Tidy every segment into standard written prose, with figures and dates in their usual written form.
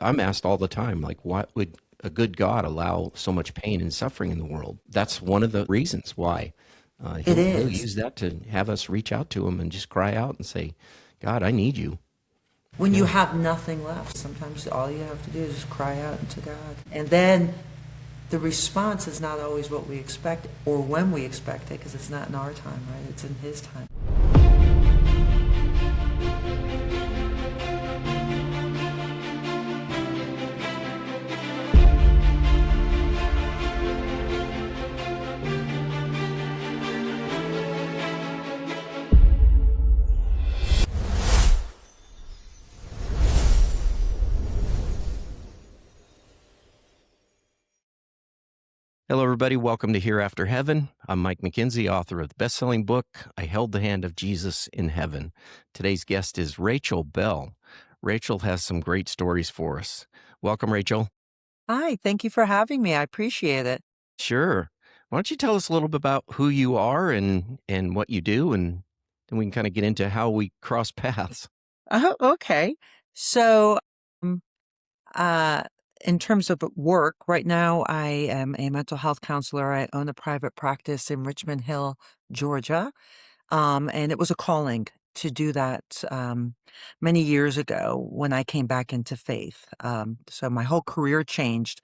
I'm asked all the time, like, why would a good God allow so much pain and suffering in the world? That's one of the reasons why. It He'll is. use that to have us reach out to him and just cry out and say, God, I need you. When you Yeah. have nothing left, sometimes all you have to do is just cry out to God. And then the response is not always what we expect or when we expect it, because it's not in our time, right? It's in His time. Hello, everybody. Welcome to Here After Heaven. I'm Mike McKenzie, author of the best-selling book, I Held the Hand of Jesus in Heaven. Today's guest is Rachel Bell. Rachel has some great stories for us. Welcome, Rachel. Hi, thank you for having me. I appreciate it. Sure. Why don't you tell us a little bit about who you are and what you do, and then we can kind of get into how we cross paths. Oh, okay. So, um, uh, in terms of work, right now I am a mental health counselor. I own a private practice in Richmond Hill, Georgia. And it was a calling to do that many years ago when I came back into faith. So my whole career changed.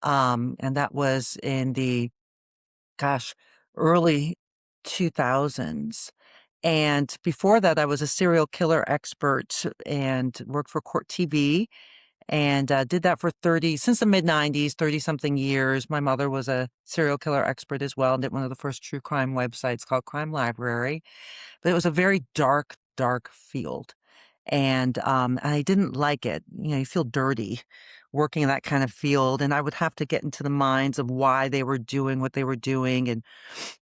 And that was in the, gosh, early 2000s. And before that, I was a serial killer expert and worked for Court TV and did that for since the mid 90s, 30 something years. My mother was a serial killer expert as well and did one of the first true crime websites called Crime Library. But it was a very dark, dark field. And I didn't like it. You know, you feel dirty working in that kind of field. And I would have to get into the minds of why they were doing what they were doing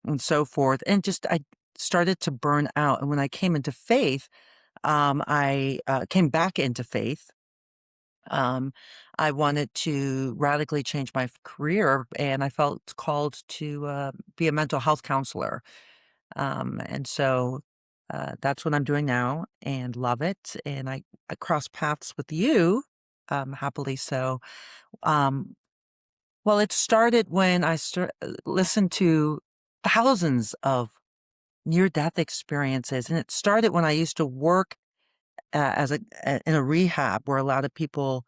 and so forth. And just, I started to burn out. And when I came into faith, I came back into faith. Um, I wanted to radically change my career, and I felt called to be a mental health counselor. And so that's what I'm doing now and love it. And I cross paths with you, happily so. Um, well, it started when listened to thousands of near death experiences. And it started when I used to work in a rehab where a lot of people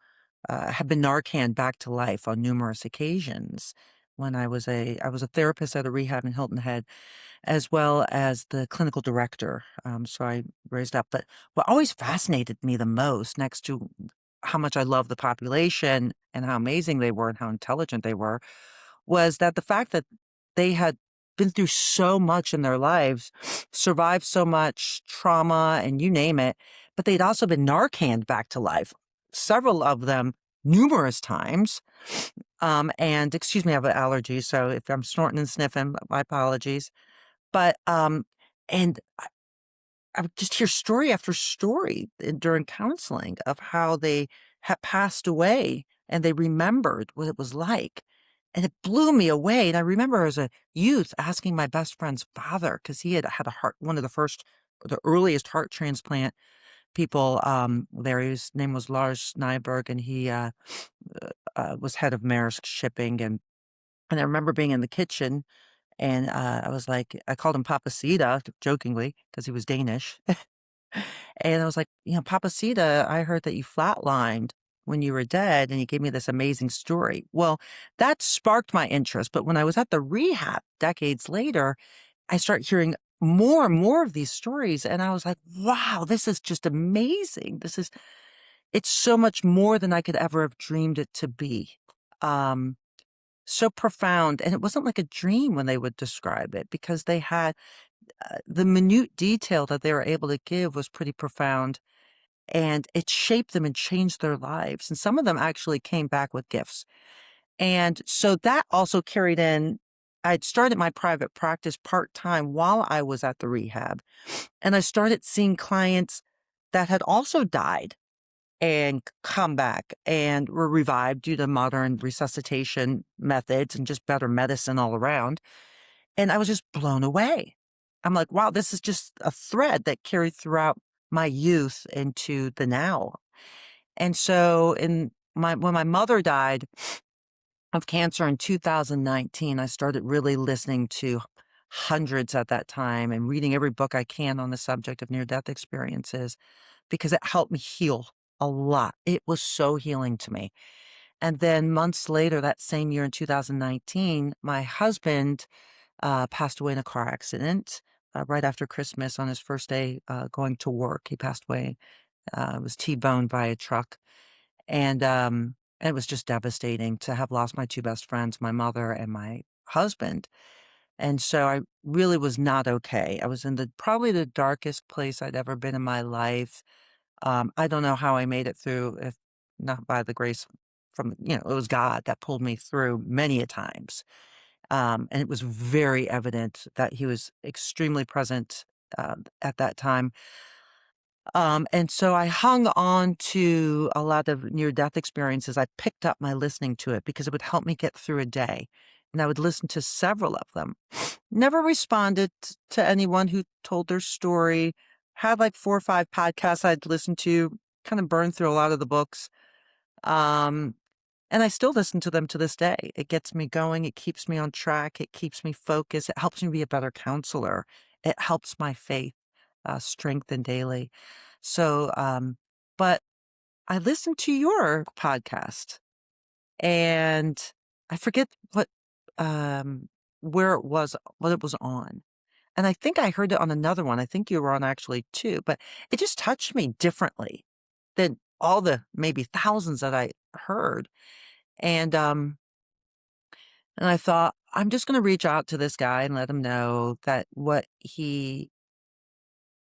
have been Narcan back to life on numerous occasions. When I was a therapist at a rehab in Hilton Head, as well as the clinical director. So I raised up. But what always fascinated me the most, next to how much I love the population and how amazing they were and how intelligent they were, was that the fact that they had been through so much in their lives, survived so much trauma and you name it, but they'd also been Narcaned back to life, several of them numerous times. And excuse me, I have an allergy, so if I'm snorting and sniffing, my apologies. But and I would just hear story after story during counseling of how they had passed away and they remembered what it was like. And it blew me away. And I remember as a youth asking my best friend's father, because he had had one of the first, the earliest heart transplant people there. His name was Lars Nyberg, and he was head of Maersk Shipping. And I remember being in the kitchen, and I was like, I called him Papa Sita jokingly because he was Danish. And I was like, Papa Sita, I heard that you flatlined when you were dead, and he gave me this amazing story. Well, that sparked my interest. But when I was at the rehab decades later, I started hearing more and more of these stories. And I was like, wow, this is just amazing. It's so much more than I could ever have dreamed it to be. So profound. And it wasn't like a dream when they would describe it, because they had the minute detail that they were able to give was pretty profound, and it shaped them and changed their lives. And some of them actually came back with gifts. And so that also carried in. I'd started my private practice part-time while I was at the rehab, and I started seeing clients that had also died and come back and were revived due to modern resuscitation methods and just better medicine all around. And I was just blown away. I'm like, wow, this is just a thread that carried throughout my youth into the now. And so in when my mother died of cancer in 2019, I started really listening to hundreds at that time and reading every book I can on the subject of near-death experiences because it helped me heal a lot. It was so healing to me. And then months later, that same year in 2019, my husband passed away in a car accident right after Christmas on his first day going to work. He passed away, was T-boned by a truck. And it was just devastating to have lost my two best friends, my mother and my husband. And so I really was not okay. I was in probably the darkest place I'd ever been in my life. I don't know how I made it through, if not by the grace from, it was God that pulled me through many a times. And it was very evident that he was extremely present at that time. And so I hung on to a lot of near death experiences. I picked up my listening to it because it would help me get through a day. And I would listen to several of them. Never responded to anyone who told their story. Had like 4 or 5 podcasts I'd listened to, kind of burned through a lot of the books. Um, and I still listen to them to this day. It gets me going. It keeps me on track. It keeps me focused. It helps me be a better counselor. It helps my faith strengthen daily. So, but I listened to your podcast and I forget where it was, what it was on. And I think I heard it on another one. I think you were on actually too, but it just touched me differently than all the maybe thousands that I heard. And and I thought, I'm just going to reach out to this guy and let him know that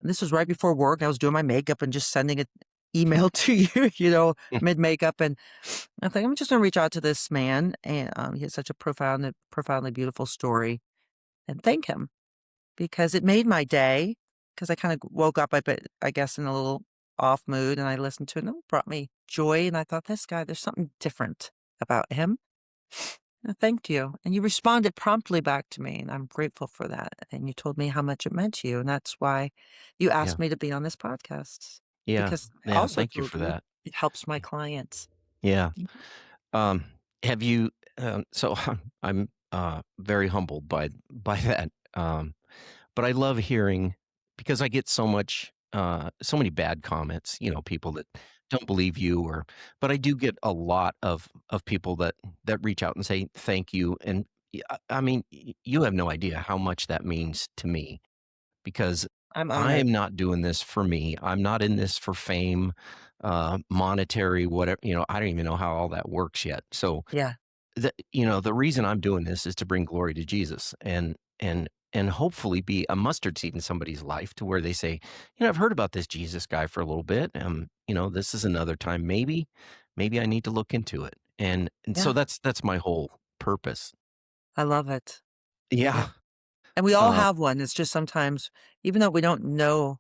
this was right before work. I was doing my makeup and just sending an email to you, mid makeup. And I think I'm just going to reach out to this man. And he has such a profoundly beautiful story and thank him because it made my day. Because I kind of woke up, I guess, in a little off mood and I listened to it and it brought me joy. And I thought, this guy, there's something different about him. I thanked you, and you responded promptly back to me, and I'm grateful for that. And you told me how much it meant to you, and that's why you Yeah. asked me to be on this podcast Yeah. because I Yeah. also Thank you told for you that. it helps my clients. Yeah. Mhm. Um, have you, so I'm very humbled by that. But I love hearing because I get so many bad comments, people that don't believe you but I do get a lot of people that reach out and say thank you. And I mean, you have no idea how much that means to me because I'm I am honored. not doing this for me. I'm not in this for fame, monetary, whatever, I don't even know how all that works yet. So Yeah, the reason I'm doing this is to bring glory to Jesus and hopefully be a mustard seed in somebody's life to where they say, I've heard about this Jesus guy for a little bit. This is another time. Maybe I need to look into it. And so yeah, that's my whole purpose. I love it. Yeah, Yeah. and we all Uh, have one. It's just sometimes, even though we don't know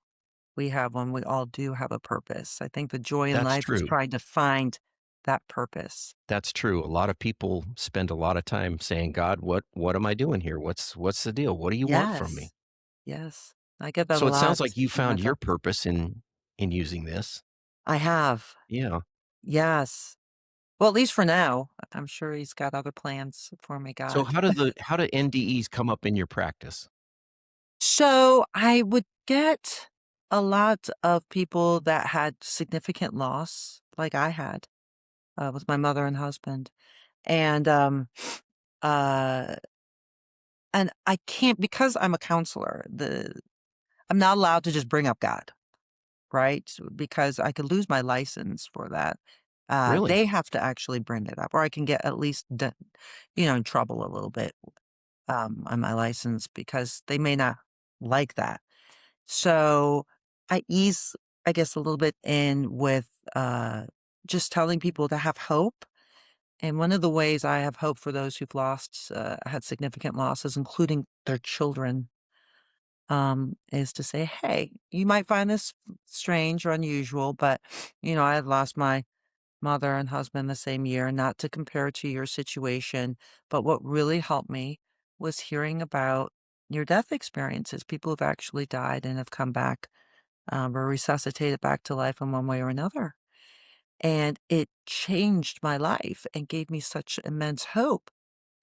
we have one, we all do have a purpose. I think the joy in that's life is true. trying to find that purpose. That's true. A lot of people spend a lot of time saying, God, what am I doing here? What's the deal? What do you want from me? Yes, yes, I get that a So it sounds lot like you in my found your job. purpose in using this. I have. Yeah. Yes. Well, at least for now. I'm sure he's got other plans for me, So God. how do NDEs come up in your practice? So I would get a lot of people that had significant loss, like I had with my mother and husband, and uh, and I can't because I'm a counselor. I'm not allowed to just bring up God, right? Because I could lose my license for that. Really? They have to actually bring it up, or I can get at least in trouble a little bit on my license because they may not like that. So I ease, I guess, a little bit in with just telling people to have hope. And one of the ways I have hope for those who've had significant losses, including their children, is to say, hey, you might find this strange or unusual, but, I had lost my mother and husband the same year, not to compare to your situation. But what really helped me was hearing about near death experiences, people who've actually died and have come back, were resuscitated back to life in one way or another. and it changed my life and gave me such immense hope.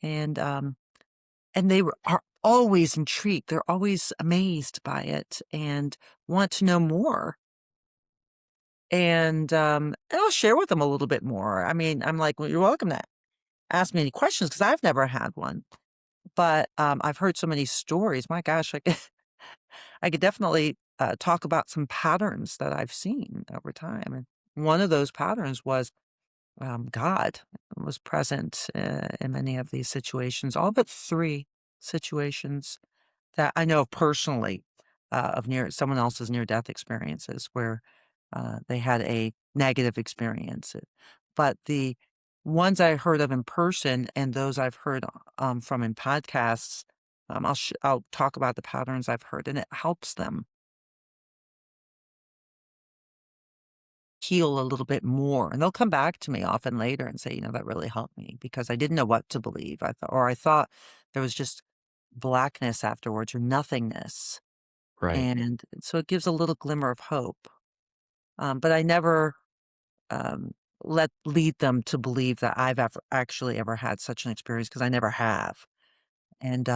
And and they are always intrigued. They're always amazed by it and want to know more. And I'll share with them a little bit more. I mean, I'm like, well, you're welcome to ask me any questions because I've never had one. But I've heard so many stories. My gosh, I could definitely talk about some patterns that I've seen over time. And one of those patterns was God was present in many of these situations, all but three situations that I know of personally, of near someone else's near-death experiences where, they had a negative experience. But the ones I heard of in person and those I've heard, from in podcasts, I'll talk about the patterns I've heard, and it helps them heal a little bit more, and they'll come back to me often later and say, "That really helped me because I didn't know what to believe. I thought there was just blackness afterwards or nothingness." Right. And so it gives a little glimmer of hope. But I never, let lead them to believe that I've ever had such an experience because I never have. And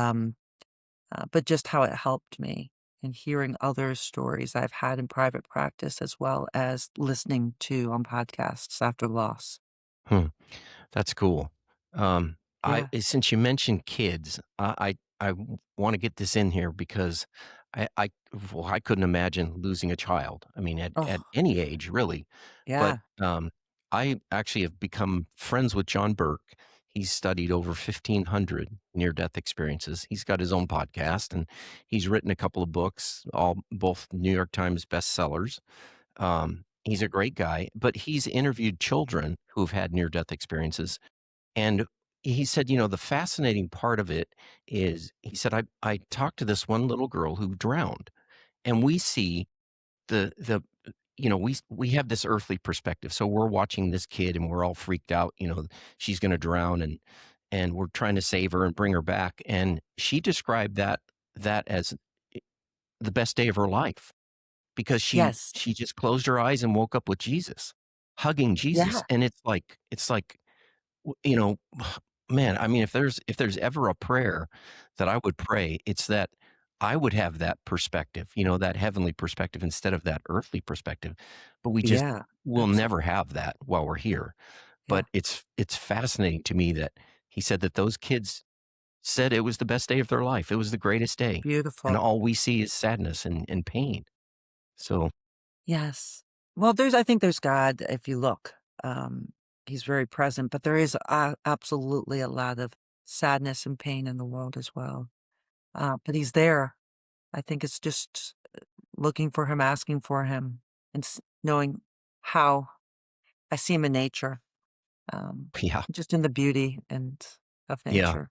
but just how it helped me and hearing other stories I've had in private practice as well as listening to on podcasts after loss. Hmm. That's cool. I Yeah. since you mentioned kids, I want to get this in here because I well, I couldn't imagine losing a child. I mean, at Oh, any age, really. But yeah. I actually have become friends with John Burke. He's studied over 1,500 near-death experiences. He's got his own podcast, and he's written a couple of books, all both New York Times bestsellers. He's a great guy, but he's interviewed children who've had near-death experiences, and he said, the fascinating part of it is, he said, I talked to this one little girl who drowned, and we see the we have this earthly perspective. So we're watching this kid and we're all freaked out, she's going to drown, and we're trying to save her and bring her back. And she described that as the best day of her life because she Yes. she just closed her eyes and woke up with Jesus, hugging Jesus. Yeah. And it's like you know, man, I mean, if there's ever a prayer that I would pray, it's that I would have that perspective, that heavenly perspective instead of that earthly perspective. But we just Yeah. will never Absolutely. have that while we're here. Yeah. But it's fascinating to me that he said that those kids said it was the best day of their life. It was the greatest day. And Beautiful. all we see is sadness and pain. So, Yes. Well, I think there's God if you look. He's very present, but there is absolutely a lot of sadness and pain in the world as well. But he's there. I think it's just looking for him, asking for him, and knowing how I see him in nature, yeah, just in the beauty and of yeah. nature.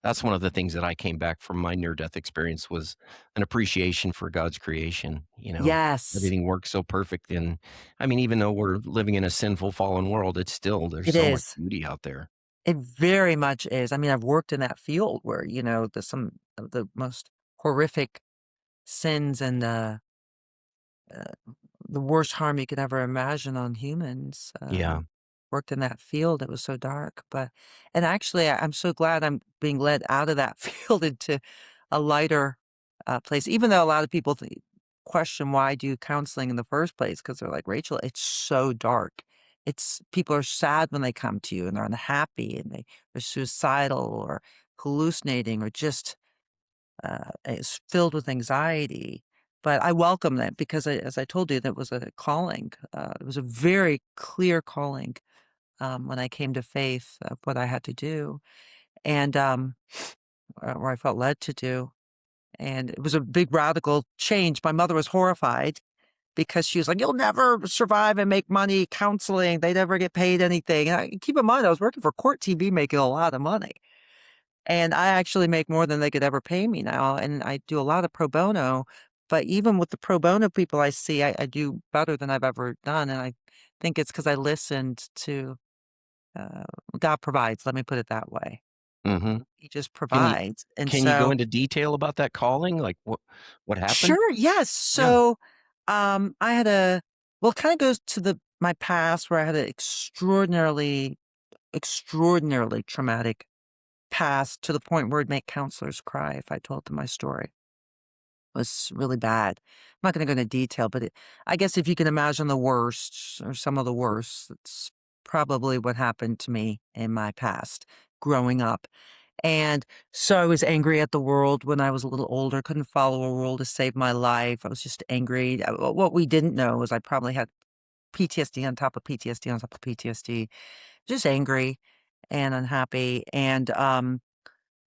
That's one of the things that I came back from my near-death experience was an appreciation for God's creation, Yes, Everything works so perfect, and, I mean, even though we're living in a sinful, fallen world, there's it so much is. beauty out there. It very much is. I mean, I've worked in that field where, some of the most horrific sins and uh, the worst harm you could ever imagine on humans. Yeah. Worked in that field. It was so dark, and actually, I'm so glad I'm being led out of that field into a lighter place. Even though a lot of people question why I do counseling in the first place, because they're like, Rachel, it's so dark. It's people are sad when they come to you and they're unhappy and they're suicidal or hallucinating or just is filled with anxiety. But I welcome that because, as I told you, that was a calling. It was a very clear calling when I came to faith of what I had to do, and where I felt led to do. And it was a big radical change. My mother was horrified because she was like, "You'll never survive and make money counseling. They never get paid anything." Keep in mind, I was working for Court TV, making a lot of money. And I actually make more than they could ever pay me now, and I do a lot of pro bono, but even with the pro bono people I see, I do better than I've ever done, and I think it's because I listened to, uh God provides, let me put it that way. Mhm. He just Can you provides, and can you go so into detail about that calling? Like, what happened? sure, yes, Yeah. so, I had a well, it kinda goes to the my past where I had an extraordinarily traumatic past to the point where it'd make counselors cry if I told them my story. It was really bad. I'm not going to go into detail, but I guess if you can imagine the worst or some of the worst, it's probably what happened to me in my past growing up. And so I was angry at the world when I was a little older, couldn't follow a rule to save my life. I was just angry. What we didn't know was I probably had PTSD on top of PTSD on top of PTSD, just angry and unhappy. And,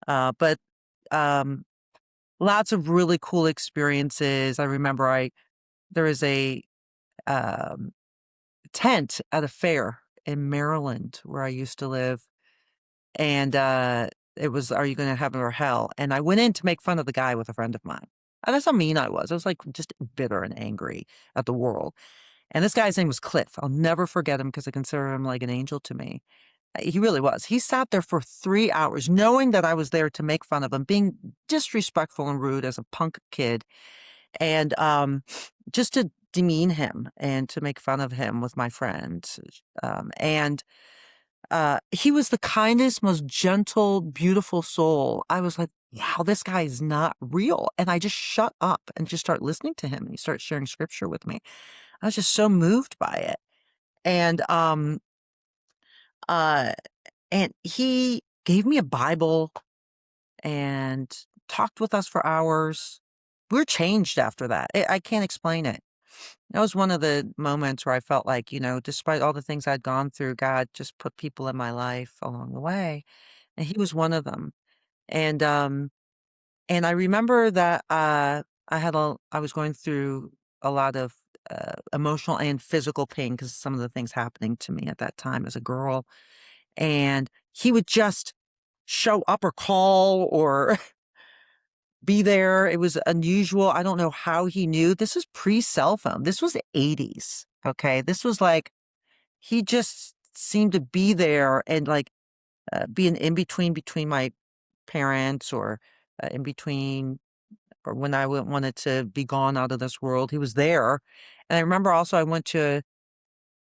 but, um, lots of really cool experiences. I remember there was a, um, tent at a fair in Maryland where I used to live. And, it was, "Are you gonna heaven or hell?" And I went in to make fun of the guy with a friend of mine. And that's how mean I was. I was, like, just bitter and angry at the world. And this guy's name was Cliff. I'll never forget him because I consider him like an angel to me. He really was. He sat there for 3 hours knowing that I was there to make fun of him, being disrespectful and rude as a punk kid, and, just to demean him and to make fun of him with my friends. And he was the kindest, most gentle, beautiful soul. I was like, wow, this guy is not real. And I just shut up and just start listening to him. And he started sharing scripture with me. I was just so moved by it. And uh and he gave me a Bible and talked with us for hours. We were changed after that. I can't explain it. That was one of the moments where I felt like, despite all the things I'd gone through, God just put people in my life along the way. And he was one of them. And and I remember that I was going through a lot of emotional and physical pain because some of the things happening to me at that time as a girl. And he would just show up or call or be there. It was unusual. I don't know how he knew. This was pre-cell phone. This was the 80s. Okay. This was like, he just seemed to be there and like be an in between my parents or in between or when I wanted to be gone out of this world. He was there. And I remember also I went to,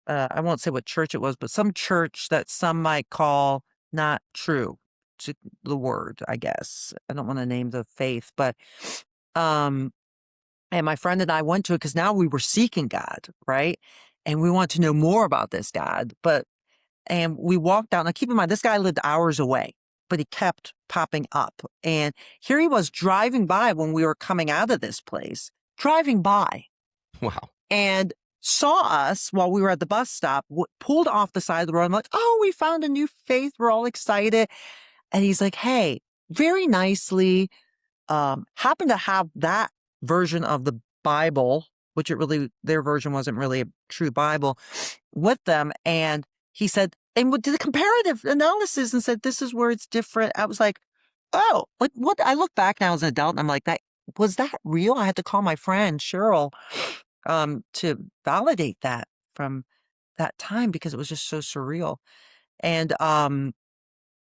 I won't say what church it was, but some church that some might call not true to the word, I guess. I don't want to name the faith, but, um, and my friend and I went to it because now we were seeking God, right? And we want to know more about this God. And we walked out. Now, keep in mind, this guy lived hours away, but he kept popping up. And here he was driving by when we were coming out of this place, driving by Wow. and saw us while we were at the bus stop, pulled off the side of the road. I'm like, oh, we found a new faith. We're all excited. And he's like, hey, very nicely, happened to have that version of the Bible, which their version wasn't really a true Bible, with them. And he said, and did a comparative analysis and said, this is where it's different. I was like, oh, like what? I look back now as an adult and I'm like, was that real? I had to call my friend Cheryl, to validate that from that time because it was just so surreal. And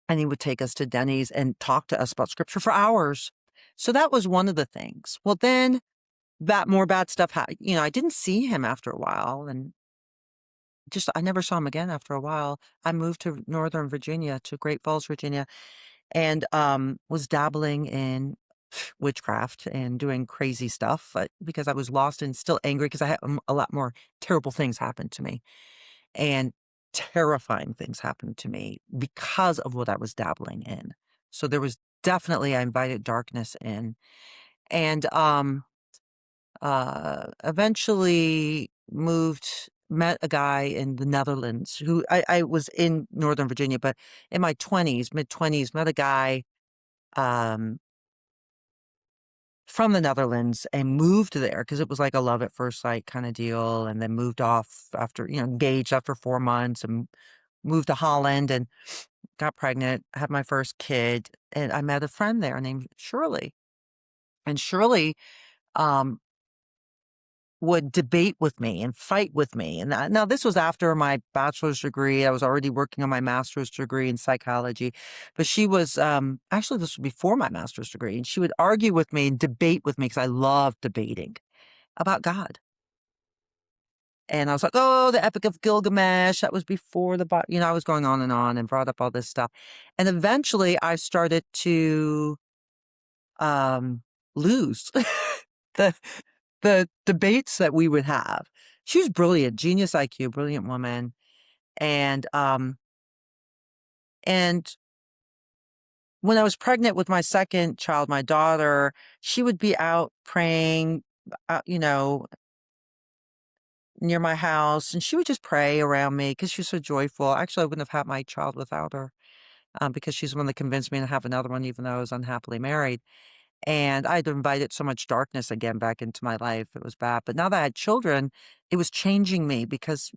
he would take us to Denny's and talk to us about scripture for hours. So that was one of the things. Well, then that more bad stuff happened. I didn't see him after a while and I never saw him again after a while. I moved to Northern Virginia, to Great Falls, Virginia, and was dabbling in witchcraft and doing crazy stuff because I was lost and still angry because I had a lot more terrible things happen to me and terrifying things happened to me because of what I was dabbling in. So there was definitely, I invited darkness in. And eventually met a guy in the Netherlands who I was in Northern Virginia, but in my 20s, mid-20s, met a guy um, from the Netherlands and moved there because it was like a love at first sight kind of deal. And then moved off after, engaged after 4 months and moved to Holland and got pregnant, had my first kid. And I met a friend there named Shirley. And Shirley, um, would debate with me and fight with me. And now this was after my bachelor's degree. I was already working on my master's degree in psychology, but she was, actually this was before my master's degree, and she would argue with me and debate with me because I love debating about God. And I was like, oh, the Epic of Gilgamesh. That was before I was going on and brought up all this stuff. And eventually I started to lose the the debates that we would have. She was brilliant, genius IQ, brilliant woman. And when I was pregnant with my second child, my daughter, she would be out praying, you know, near my house, and she would just pray around me because she was so joyful. Actually, I wouldn't have had my child without her, because she's the one that convinced me to have another one, even though I was unhappily married. And I'd invited so much darkness again back into my life. It was bad. But now that I had children, it was changing me because,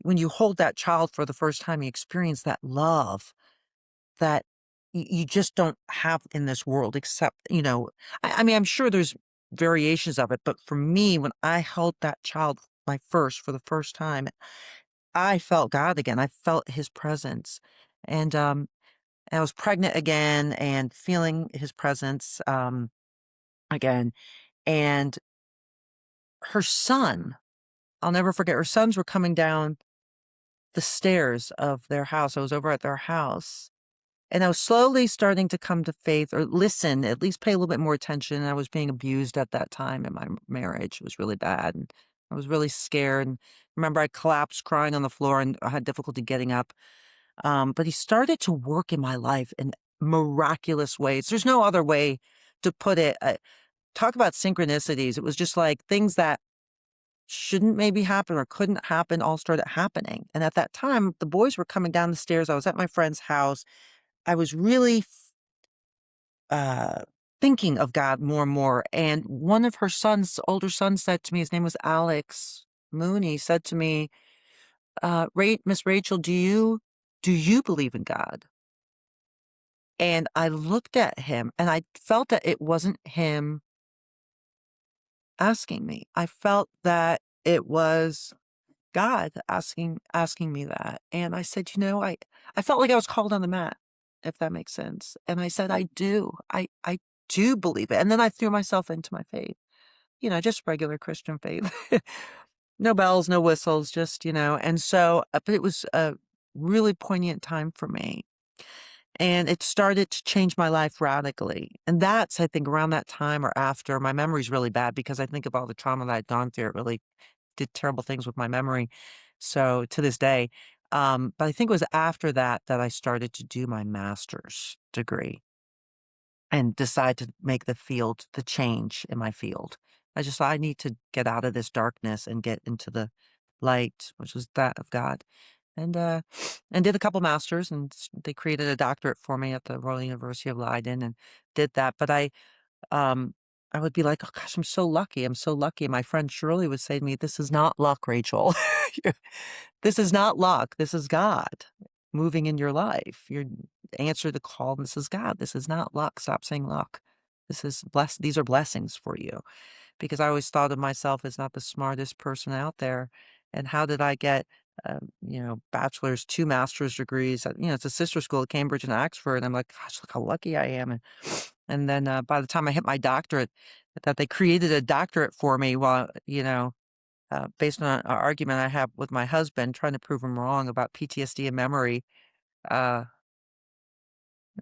when you hold that child for the first time, you experience that love that you just don't have in this world, except, I mean, I'm sure there's variations of it, but for me, when I held that child, for the first time, I felt God again. I felt his presence. And I was pregnant again and feeling his presence, again. And her son, I'll never forget, her sons were coming down the stairs of their house. I was over at their house. And I was slowly starting to come to faith or listen, at least pay a little bit more attention. I was being abused at that time in my marriage. It was really bad. And I was really scared. And remember, I collapsed crying on the floor and I had difficulty getting up. But he started to work in my life in miraculous ways. There's no other way to put it. Talk about synchronicities. It was just like things that shouldn't maybe happen or couldn't happen all started happening. And at that time, the boys were coming down the stairs. I was at my friend's house. I was really uh, thinking of God more and more. And one of her sons, older sons, said to me, his name was Alex Mooney, said to me, Miss Rachel, do you believe in God? And I looked at him and I felt that it wasn't him asking me. I felt that it was God asking me that. And I said, I felt like I was called on the mat, if that makes sense. And I said, I do. I do believe it. And then I threw myself into my faith, just regular Christian faith. No bells, no whistles, just, and so, but it was a really poignant time for me. And it started to change my life radically. And that's, I think, around that time or after. My memory's really bad because I think of all the trauma that I'd gone through. It really did terrible things with my memory. So to this day, but I think it was after that that I started to do my master's degree and decide to make the change in my field. I just thought I need to get out of this darkness and get into the light, which was that of God. And did a couple masters, and they created a doctorate for me at the Royal University of Leiden, and did that. But I would be like, oh gosh, I'm so lucky. I'm so lucky. My friend Shirley would say to me, this is not luck, Rachel. This is not luck. This is God moving in your life. You answer the call. This is God. This is not luck. Stop saying luck. These are blessings for you. Because I always thought of myself as not the smartest person out there. And how did I get, bachelor's, 2 master's degrees? It's a sister school at Cambridge and Oxford. And I'm like, gosh, look how lucky I am. And then by the time I hit my doctorate, that they created a doctorate for me while, based on an argument I have with my husband, trying to prove him wrong about PTSD and memory. Uh,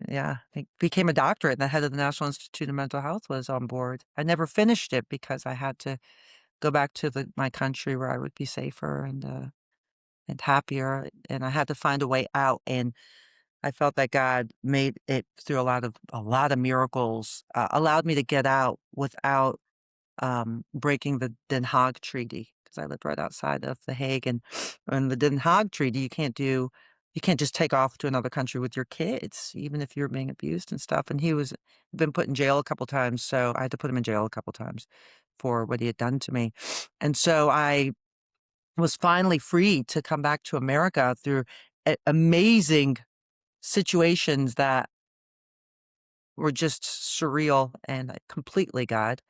yeah, I became a doctorate, and the head of the National Institute of Mental Health was on board. I never finished it because I had to go back to my country where I would be safer and happier, and I had to find a way out. And I felt that God made it through a lot of miracles, allowed me to get out without breaking the Den Haag Treaty, because I lived right outside of The Hague. And the Den Haag Treaty, you can't just take off to another country with your kids, even if you're being abused and stuff. And he was been put in jail a couple times, so I had to put him in jail a couple times for what he had done to me. And so I was finally free to come back to America through amazing situations that were just surreal and completely God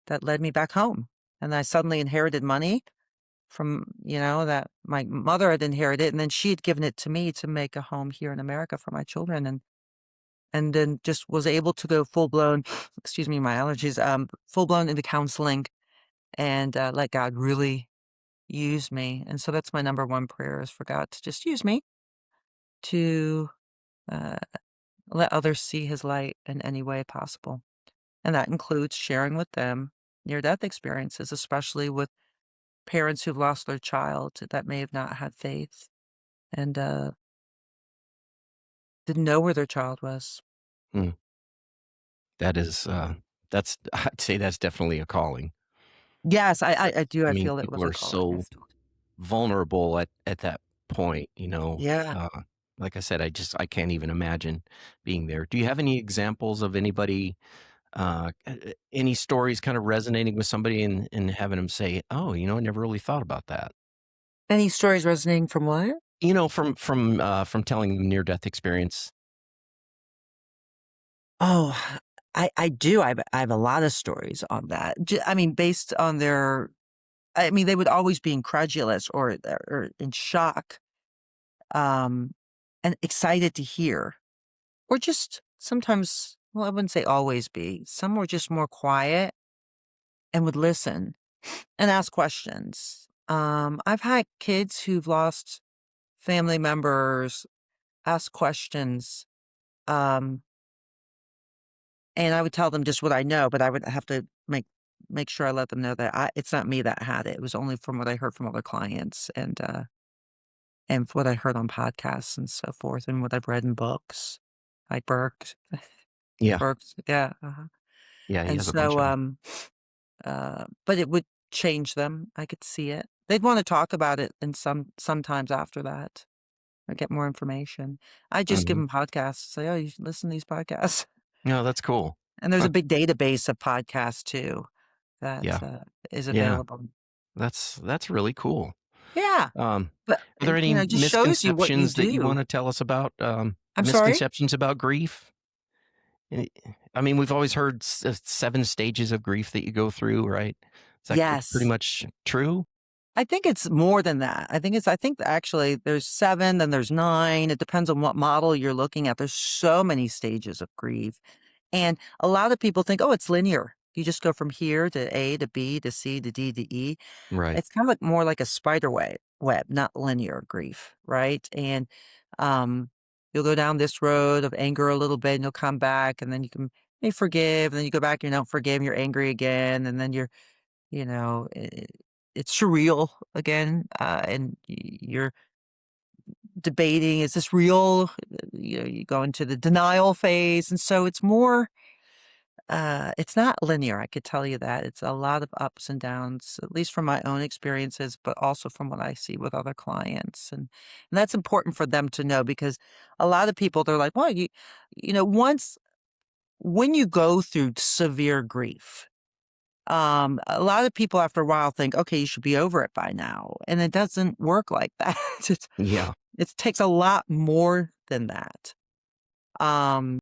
that led me back home. And I suddenly inherited money from, that my mother had inherited, and then she had given it to me to make a home here in America for my children. And then just was able to go full blown, excuse me, my allergies, full blown into counseling and let God really, use me. And so that's my number one prayer, is for God to just use me to uh, let others see his light in any way possible. And that includes sharing with them near death experiences, especially with parents who've lost their child that may have not had faith and didn't know where their child was. Mm, that is, that's I'd say that's definitely a calling. Yes, I do. I I mean, feel it people was a are calling. so vulnerable at that point, you know? Yeah. Like I said, I can't even imagine being there. Do you have any examples of anybody, any stories kind of resonating with somebody and having them say, "Oh, you know, I never really thought about that." Any stories resonating from what? You know, from telling them near-death experience. Oh, I do. I have a lot of stories on that. I mean, based on their, I mean, they would always be incredulous or in shock, um, and excited to hear, or just sometimes. Well, I wouldn't say always be. Some were just more quiet and would listen and ask questions. I've had kids who've lost family members ask questions. Um, And I would tell them just what I know, but I would have to make sure I let them know that it's not me that had it. It was only from what I heard from other clients and what I heard on podcasts and so forth, and what I've read in books, like Yeah. Burke's, yeah, uh-huh. Yeah, he And has a bunch so, of 'em. but it would change them. I could see it. They'd want to talk about it, and sometimes after that, or get more information. I just give Mhm. them podcasts. Say, oh, you should listen to these podcasts. No, that's cool. And there's Huh. a big database of podcasts too that, Yeah. is Yeah. available. That's really cool. Yeah, Um, but, are there any it just shows you what you misconceptions that you do. wanna tell us about, I'm sorry? misconceptions about grief? Eh, I mean, we've always heard 7 stages of grief that you go through, right? Is that pretty Yes. much true? I think it's more than that. I think actually there's 7, then there's 9. It depends on what model you're looking at. There's so many stages of grief, and a lot of people think, "Oh, it's linear. You just go from here to A to B to C to D to E." Right. It's kinda like more like a spider web, not linear grief, right? And, um, you'll go down this road of anger a little bit, and you'll come back, and then you can may forgive, and then you go back, and you don't forgive, and you're angry again, and then you're, you know, it's surreal again, and you're debating, "Is this real?" You go into the denial phase, and so it's more it's not linear, I could tell you that. It's a lot of ups and downs, at least from my own experiences, but also from what I see with other clients. And that's important for them to know, because a lot of people, they're like, well, once when you go through severe grief, a lot of people after a while think, okay, you should be over it by now. And it doesn't work like that. Yeah. It takes a lot more than that. Um,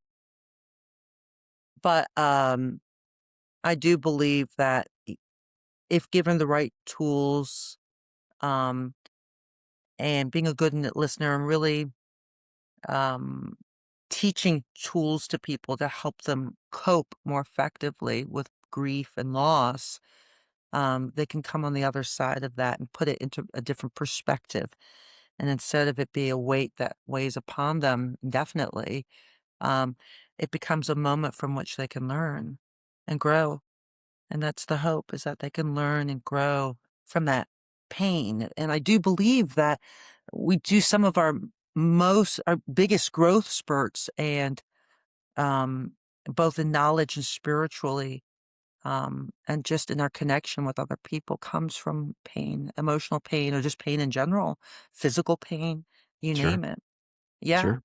but I do believe that if given the right tools, um, and being a good listener and really, um, teaching tools to people to help them cope more effectively with grief and loss, they can come on the other side of that and put it into a different perspective. And instead of it be a weight that weighs upon them indefinitely, um, it becomes a moment from which they can learn and grow. And that's the hope, is that they can learn and grow from that pain. And I do believe that we do some of our biggest growth spurts, and um, both in knowledge and spiritually, and just in our connection with other people, comes from pain, emotional pain, or just pain in general, physical pain, you Sure. name it. Yeah. Sure.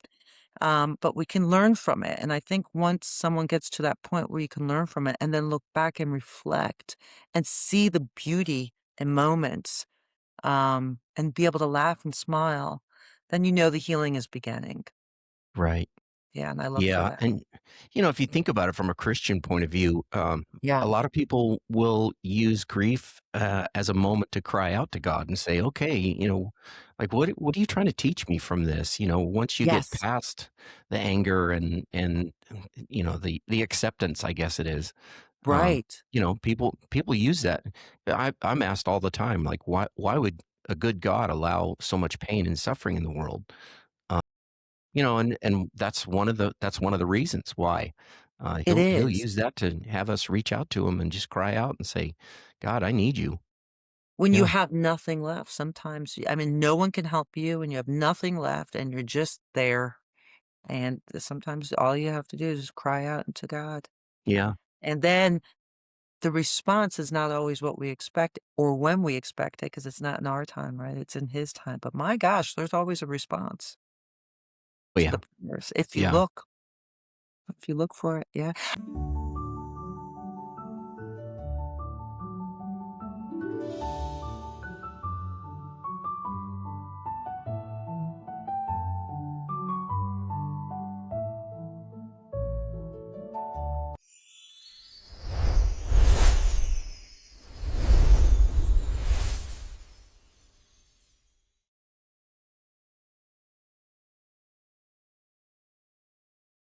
But we can learn from it. And I think once someone gets to that point where you can learn from it and then look back and reflect and see the beauty in moments, and be able to laugh and smile, then you know the healing is beginning. Right. Yeah, and I look for Yeah, that. and, you know, if you think about it from a Christian point of view, Yeah. a lot of people will use grief, as a moment to cry out to God and say, "Okay, you know, like, what are you trying to teach me from this?" You know, once you get Yes. past the anger and you know, the acceptance, I guess it is, Right. People use that. I'm asked all the time, like, why would a good God allow so much pain and suffering in the world? Uh, and that's one of the reasons why. It He'll is. use that to have us reach out to him and just cry out and say, God, I need you. When you Yeah, have nothing left, sometimes, I mean, no one can help you and you have nothing left and you're just there. And sometimes all you have to do is just cry out to God. yeah, And then the response is not always what we expect or when we expect it, because it's not in our time, right? It's in His time. But my gosh, there's always a response oh, to yeah, the prayers yeah. if you look for it. Yeah.